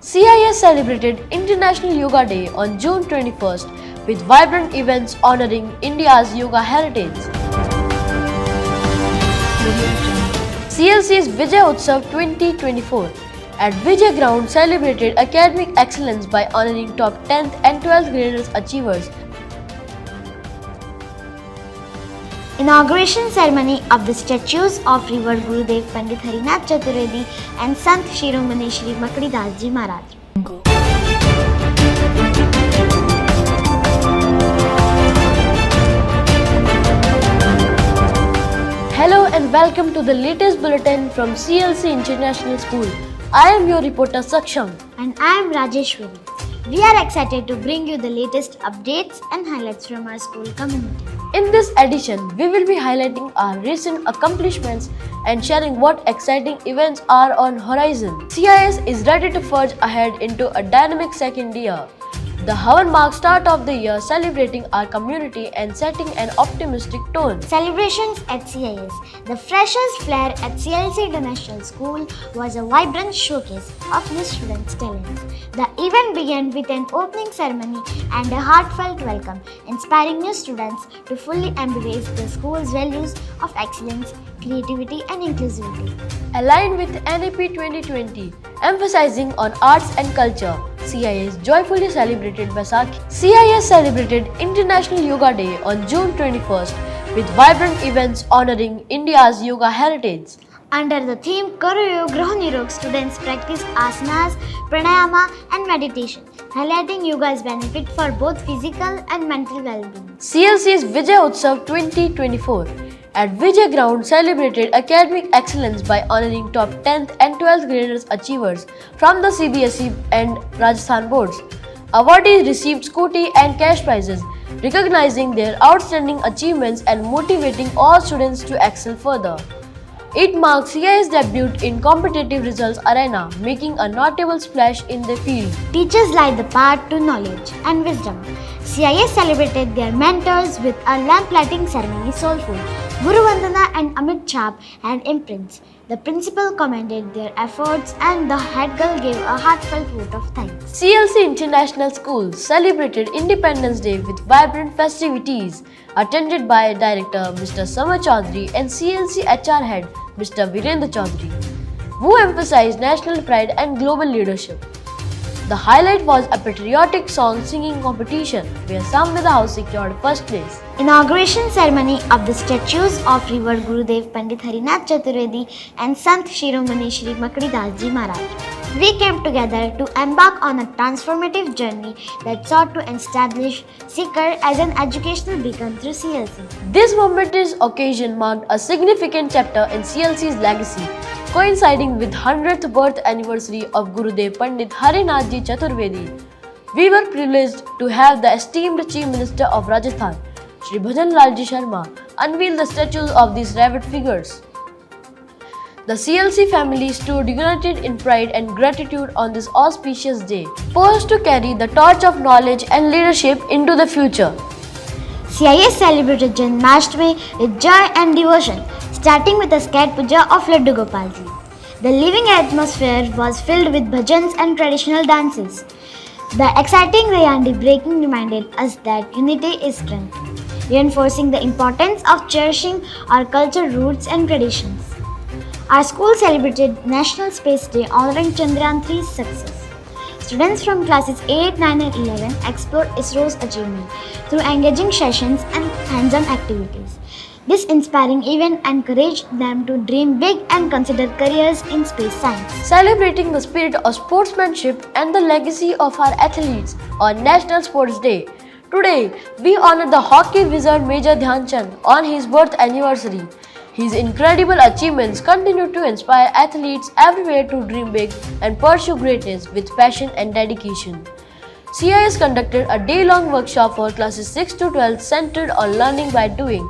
CIS celebrated International Yoga Day on June 21st with vibrant events honoring India's yoga heritage. CLC's Vijay Utsav 2024 at Vijay Ground celebrated academic excellence by honoring top 10th and 12th graders achievers. Inauguration ceremony of the statues of Revered Gurudev Pandit Harinath Chaturvedi and Sant Shiromani Shri Makdi Das Ji Maharaj. Hello and welcome to the latest bulletin from CLC International School. I am your reporter Saksham. And I am Rajeshwari. We are excited to bring you the latest updates and highlights from our school community. In this edition, we will be highlighting our recent accomplishments and sharing what exciting events are on horizon. CIS is ready to forge ahead into a dynamic second year. The Havan marks start of the year celebrating our community and setting an optimistic tone. Celebrations at CIS. The freshers' flair at CLC International School was a vibrant showcase of new students' talents. The event began with an opening ceremony and a heartfelt welcome, inspiring new students to fully embrace the school's values of excellence, creativity and inclusivity. Aligned with NAP 2020, emphasizing on arts and culture, CIS joyfully celebrated Vaisakhi. CIS celebrated International Yoga Day on June 21st with vibrant events honoring India's yoga heritage. Under the theme Karo Yog Graho Nirog, students practice asanas, pranayama and meditation, highlighting yoga's benefit for both physical and mental well-being. CLC's Vijay Utsav 2024 at Vijay Ground celebrated academic excellence by honoring top 10th and 12th graders achievers from the CBSE and Rajasthan boards. Awardees received scooty and cash prizes, recognizing their outstanding achievements and motivating all students to excel further. It marks CIS debut in competitive results arena, making a notable splash in the field. Teachers light the path to knowledge and wisdom. CIS celebrated their mentors with a lamplighting ceremony soulful. Guru Vandana and Amit Chap had imprints. The principal commended their efforts and the head girl gave a heartfelt vote of thanks. CLC International School celebrated Independence Day with vibrant festivities, attended by Director Mr. Samar Chaudhary and CLC HR Head Mr. Virendra Chaudhary, who emphasized national pride and global leadership. The highlight was a patriotic song singing competition where Samveda House secured first place. Inauguration ceremony of the statues of Revered Gurudev Pandit Harinath Chaturvedi and Sant Shiromani Shri Makdi Das Ji Maharaj. We came together to embark on a transformative journey that sought to establish Sikar as an educational beacon through CLC. This momentous occasion marked a significant chapter in CLC's legacy, coinciding with 100th birth anniversary of Gurudev Pandit Harinath Ji Chaturvedi. We were privileged to have the esteemed Chief Minister of Rajasthan, Shri Bhajan Lalji Sharma, unveil the statues of these revered figures. The CLC family stood united in pride and gratitude on this auspicious day, poised to carry the torch of knowledge and leadership into the future. CIS celebrated Janmashtami with joy and devotion, starting with a scared puja of Laddu Gopalji. The living atmosphere was filled with bhajans and traditional dances. The exciting Rayandi breaking reminded us that unity is strength, reinforcing the importance of cherishing our cultural roots and traditions. Our school celebrated National Space Day honoring Chandrayaan 3's success. Students from classes 8, 9 and 11 explored ISRO's achievement through engaging sessions and hands-on activities. This inspiring event encouraged them to dream big and consider careers in space science. Celebrating the spirit of sportsmanship and the legacy of our athletes on National Sports Day. Today, we honor the hockey wizard Major Dhyan Chand on his birth anniversary. His incredible achievements continue to inspire athletes everywhere to dream big and pursue greatness with passion and dedication. CIS conducted a day-long workshop for classes 6 to 12 centered on learning by doing.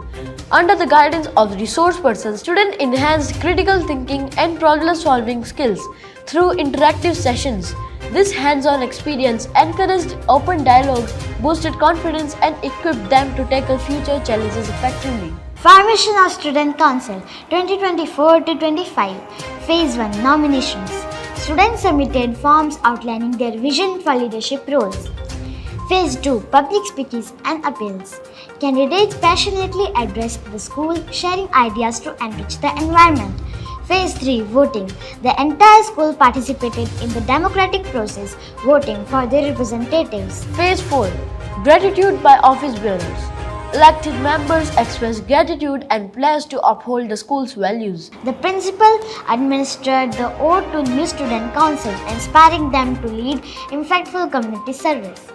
Under the guidance of resource persons, students enhanced critical thinking and problem-solving skills through interactive sessions. This hands-on experience encouraged open dialogue, boosted confidence and equipped them to tackle future challenges effectively. Formation of Student Council 2024 to 25 Phase 1 Nominations. students submitted forms outlining their vision for leadership roles. Phase 2 Public Speeches and Appeals. Candidates passionately addressed the school, sharing ideas to enrich the environment. Phase 3 Voting. The entire school participated in the democratic process, voting for their representatives. Phase 4 Gratitude by Office Bearers. Elected members express gratitude and pledge to uphold the school's values. The principal administered the oath to new student council, inspiring them to lead impactful community service.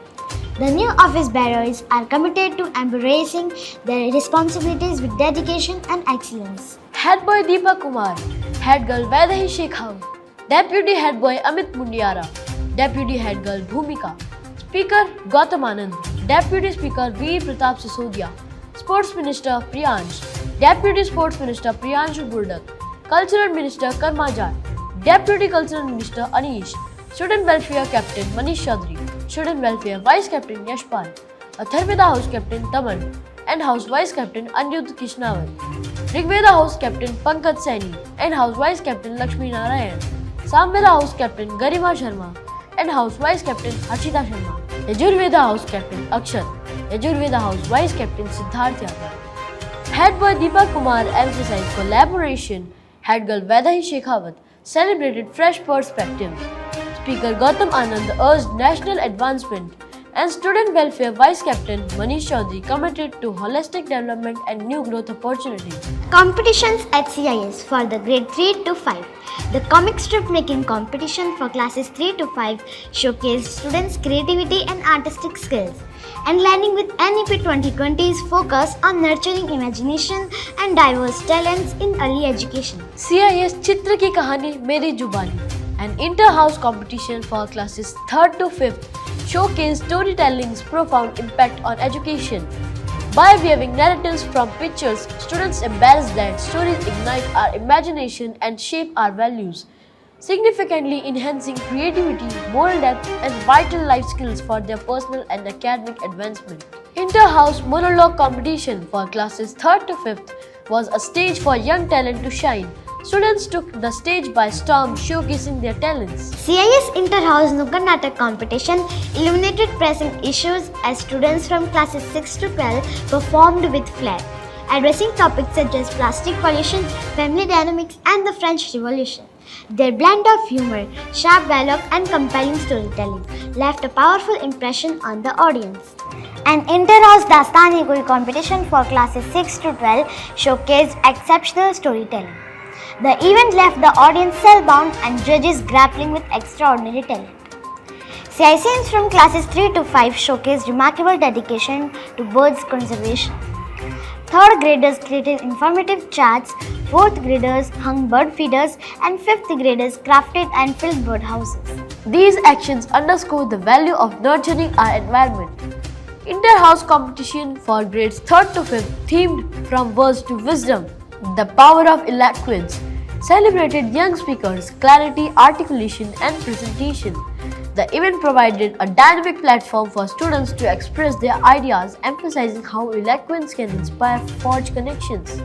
The new office bearers are committed to embracing their responsibilities with dedication and excellence. Head Boy Deepak Kumar, Head Girl Vaidehi Shekhawat, Deputy Head Boy Amit Mundiara, Deputy Head Girl Bhumika, Speaker Gautam Anand, Deputy Speaker Veer Pratap Sisodia, Sports Minister Priyansh, Deputy Sports Minister Priyanshu Burdak, Cultural Minister Karma Jat, Deputy Cultural Minister Anish, Student Welfare Captain Manish Chaudhary, Student Welfare Vice Captain Yashpal, Atharveda House Captain Taman, and House Vice Captain Anirudh Kishnawat, Rigveda House Captain Pankaj Saini, and House Vice Captain Lakshmi Narayan, Samveda House Captain Garima Sharma, and House Vice Captain Harshita Sharma, Yajurveda House Captain Akshat, Yajurveda House Vice Captain Siddharth Yadav. Head Boy Deepak Kumar emphasized collaboration. Head Girl Vaidehi Shekhawat celebrated fresh perspectives. Speaker Gautam Anand urged national advancement, and Student Welfare Vice Captain Manish Chaudhary committed to holistic development and new growth opportunities. Competitions at CIS for the grade 3 to 5. The comic strip making competition for classes 3 to 5 showcased students' creativity and artistic skills. And landing with NEP 2020's focus on nurturing imagination and diverse talents in early education. CIS Chitra Ki Kahani Meri Jubani, an inter-house competition for classes 3rd to 5th, showcased storytelling's profound impact on education. By weaving narratives from pictures, students embrace that stories ignite our imagination and shape our values, significantly enhancing creativity, moral depth, and vital life skills for their personal and academic advancement. Inter-house monologue competition for classes 3rd to 5th was a stage for young talent to shine. Students took the stage by storm, showcasing their talents. CIS Inter-House Nukkad Natak competition illuminated pressing issues as students from classes 6 to 12 performed with flair, addressing topics such as plastic pollution, family dynamics, and the French Revolution. Their blend of humor, sharp dialogue, and compelling storytelling left a powerful impression on the audience. An Inter-House Dastani-e-Gul competition for classes 6 to 12 showcased exceptional storytelling. The event left the audience spellbound and judges grappling with extraordinary talent. CICs from classes 3 to 5 showcased remarkable dedication to birds conservation. 3rd graders created informative charts, 4th graders hung bird feeders, and 5th graders crafted and filled bird houses. These actions underscore the value of nurturing our environment. Inter-house competition for grades 3rd to 5th, themed From Words to Wisdom, the power of eloquence, celebrated young speakers' clarity, articulation, and presentation. The event provided a dynamic platform for students to express their ideas, emphasizing how eloquence can inspire, forge connections.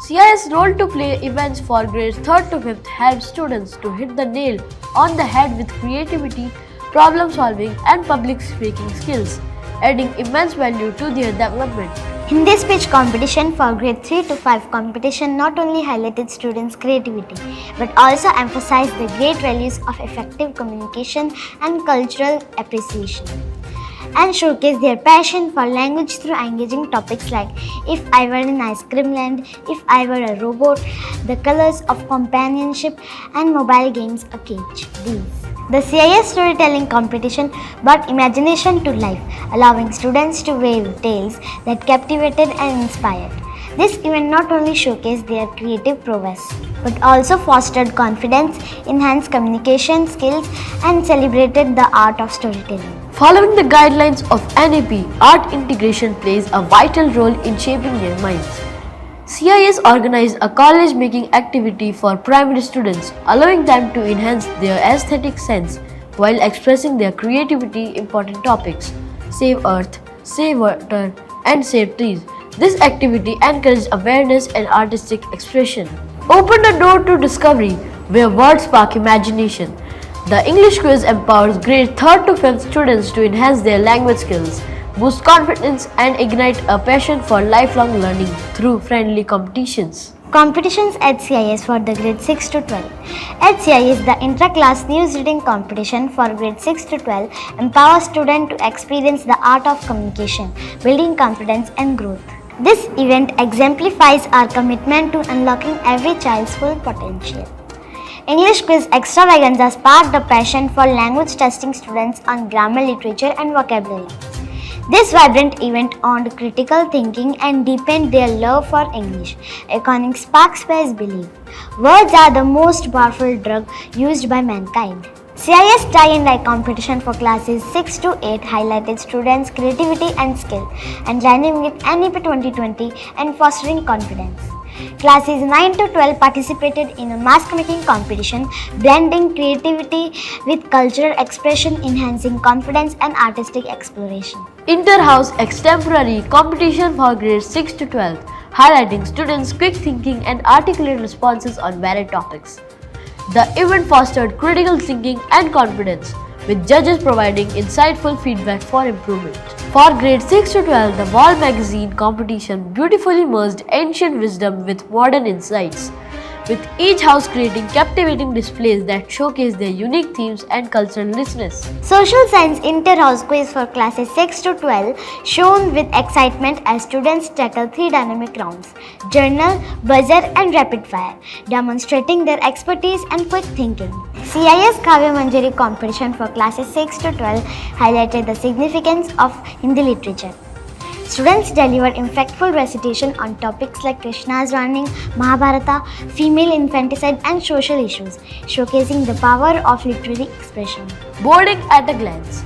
CIS role to play events for grades 3rd to 5th help students to hit the nail on the head with creativity, problem solving, and public speaking skills, adding immense value to their development. Hindi speech competition for grade 3 to 5 competition not only highlighted students' creativity but also emphasized the great values of effective communication and cultural appreciation, and showcased their passion for language through engaging topics like If I Were in Ice Cream Land, If I Were a Robot, The Colors of Companionship, and mobile games A Cage. The CIS storytelling competition brought imagination to life, allowing students to weave tales that captivated and inspired. This event not only showcased their creative prowess, but also fostered confidence, enhanced communication skills, and celebrated the art of storytelling. Following the guidelines of NAP, art integration plays a vital role in shaping their minds. CIS organized a college making activity for primary students, allowing them to enhance their aesthetic sense while expressing their creativity in important topics: save earth, save water, and save trees. This activity encouraged awareness and artistic expression, opened a door to discovery, where words spark imagination. The English quiz empowers grade 3rd to 5th students to enhance their language skills, boost confidence, and ignite a passion for lifelong learning through friendly competitions. Competitions at CIS for the grade 6 to 12. At CIS, the intra-class news reading competition for grade 6 to 12 empowers students to experience the art of communication, building confidence and growth. This event exemplifies our commitment to unlocking every child's full potential. English quiz extravaganza sparked a passion for language testing students on grammar, literature, and vocabulary. This vibrant event earned critical thinking and deepened their love for English, echoing Sparks's belief. Words are the most powerful drug used by mankind. CIS tie-and-dye competition for classes 6 to 8 highlighted students' creativity and skill, and joining with NEP 2020 and fostering confidence. Classes 9 to 12 participated in a mask making competition, blending creativity with cultural expression, enhancing confidence and artistic exploration. Inter-house extemporary competition for grades 6 to 12, highlighting students' quick thinking and articulate responses on varied topics. The event fostered critical thinking and confidence, with judges providing insightful feedback for improvement. For grade 6 to 12, the Wall Magazine competition beautifully merged ancient wisdom with modern insights, with each house creating captivating displays that showcase their unique themes and cultural richness. Social Science Inter-House Quiz for classes 6 to 12 shone with excitement as students tackled 3 dynamic rounds: journal, buzzer and rapid fire, demonstrating their expertise and quick thinking. CIS Kavya Manjari competition for classes 6 to 12 highlighted the significance of Hindi literature. Students delivered impactful recitation on topics like Krishna's running, Mahabharata, female infanticide and social issues, showcasing the power of literary expression. Boarding at a glance.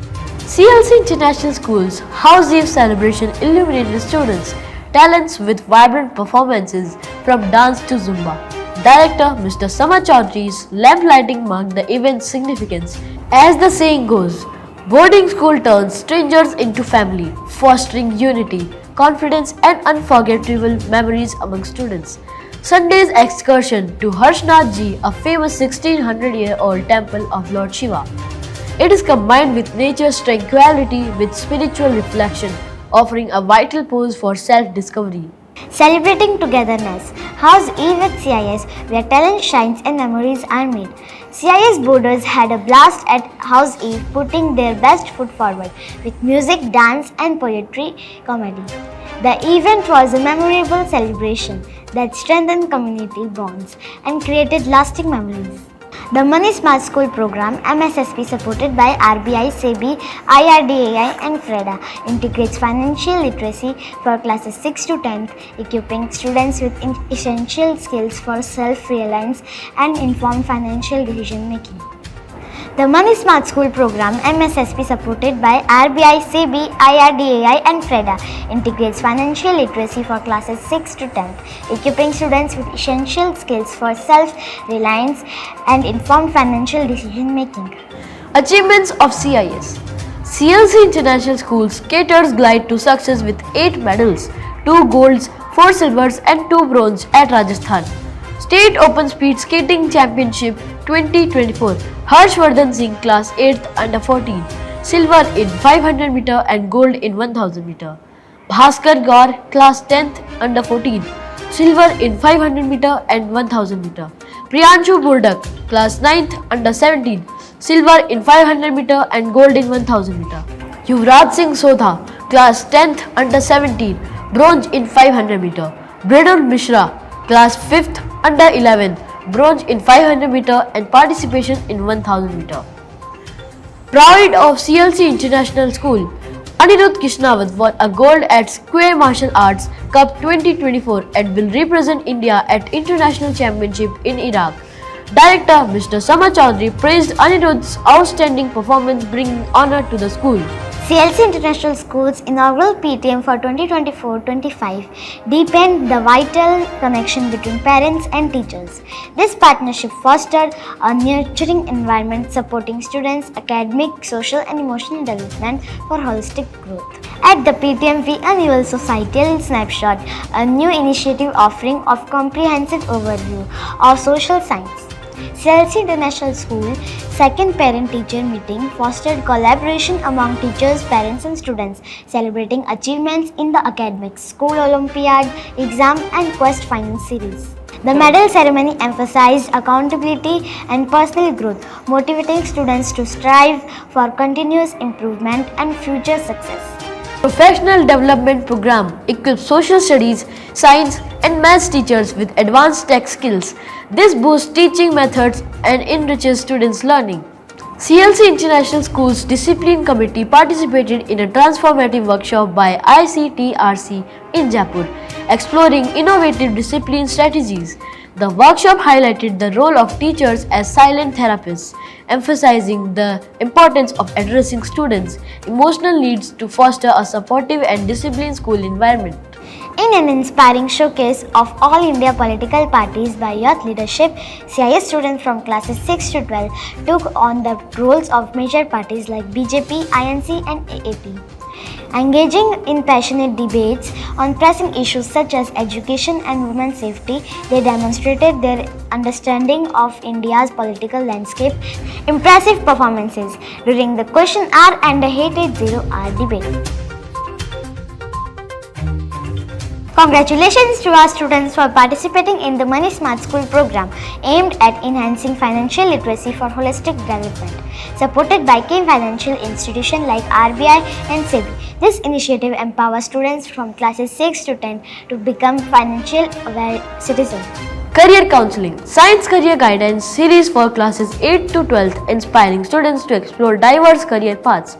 CLC International School's House Eve celebration illuminated students' talents with vibrant performances from dance to Zumba. Director Mr. Sama Chaudhary's lamp lighting marked the event's significance. As the saying goes, boarding school turns strangers into family, fostering unity, confidence and unforgettable memories among students. Sunday's excursion to Harshnath Ji, a famous 1600-year-old temple of Lord Shiva. It is combined with nature's tranquility with spiritual reflection, offering a vital pose for self-discovery. Celebrating togetherness. House Eve at CIS, where talent shines and memories are made. CIS boarders had a blast at House Eve, putting their best foot forward with music, dance and poetry comedy. The event was a memorable celebration that strengthened community bonds and created lasting memories. The Money Smart School program, MSSP, supported by RBI, SEBI, IRDAI and FREDA, integrates financial literacy for classes 6 to 10th, equipping students with essential skills for self-reliance and informed financial decision-making. The Money Smart School program, MSSP, supported by RBI, SEBI, IRDAI and FREDA, integrates financial literacy for classes 6 to 10th, equipping students with essential skills for self-reliance and informed financial decision-making. Achievements of CIS. CLC International Schools caters glide to success with 8 medals, 2 golds, 4 silvers and 2 bronze at Rajasthan. State Open Speed Skating Championship 2024, Harshvardhan Singh Class 8th Under 14, Silver in 500 meter and Gold in 1000 meter. Bhaskar Gaur Class 10th Under 14, Silver in 500 meter and 1000 meter. Priyanshu Burdak Class 9th Under 17, Silver in 500 meter and Gold in 1000 meter. Yuvraj Singh Sodha Class 10th Under 17, Bronze in 500 meter. Bridul Mishra Class 5th Under 11, Bronze in 500 meter and participation in 1000 meter. Pride of CLC International School, Anirudh Kishnawat won a gold at Square Martial Arts Cup 2024 and will represent India at International Championship in Iraq. Director Mr. Sama Chaudhary praised Anirudh's outstanding performance, bringing honor to the school. CLC International School's inaugural PTM for 2024-25 deepened the vital connection between parents and teachers. This partnership fostered a nurturing environment supporting students' academic, social and emotional development for holistic growth. At the PTMV Annual Societal Snapshot, a new initiative offering of comprehensive overview of social science. CLC International School second parent-teacher meeting fostered collaboration among teachers, parents and students, celebrating achievements in the academics, school Olympiad, exam and quest finance series. The medal ceremony emphasized accountability and personal growth, motivating students to strive for continuous improvement and future success. Professional Development Program equips social studies, science and maths teachers with advanced tech skills. This boosts teaching methods and enriches students' learning. CLC International School's Discipline Committee participated in a transformative workshop by ICTRC in Jaipur, exploring innovative discipline strategies. The workshop highlighted the role of teachers as silent therapists, emphasizing the importance of addressing students' emotional needs to foster a supportive and disciplined school environment. In an inspiring showcase of all India political parties by youth leadership, CIS students from classes 6 to 12 took on the roles of major parties like BJP, INC and AAP. Engaging in passionate debates on pressing issues such as education and women's safety, they demonstrated their understanding of India's political landscape. Impressive performances during the Question Hour and the Hated Zero Hour debate. Congratulations to our students for participating in the Money Smart School program aimed at enhancing financial literacy for holistic development, supported by key financial institutions like RBI and SEBI. This initiative empowers students from classes 6 to 10 to become financial aware citizens. Career Counseling Science Career Guidance Series for classes 8 to 12, inspiring students to explore diverse career paths,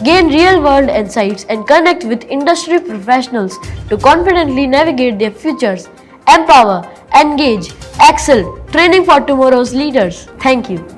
gain real-world insights and connect with industry professionals to confidently navigate their futures. Empower, engage, excel, training for tomorrow's leaders. Thank you.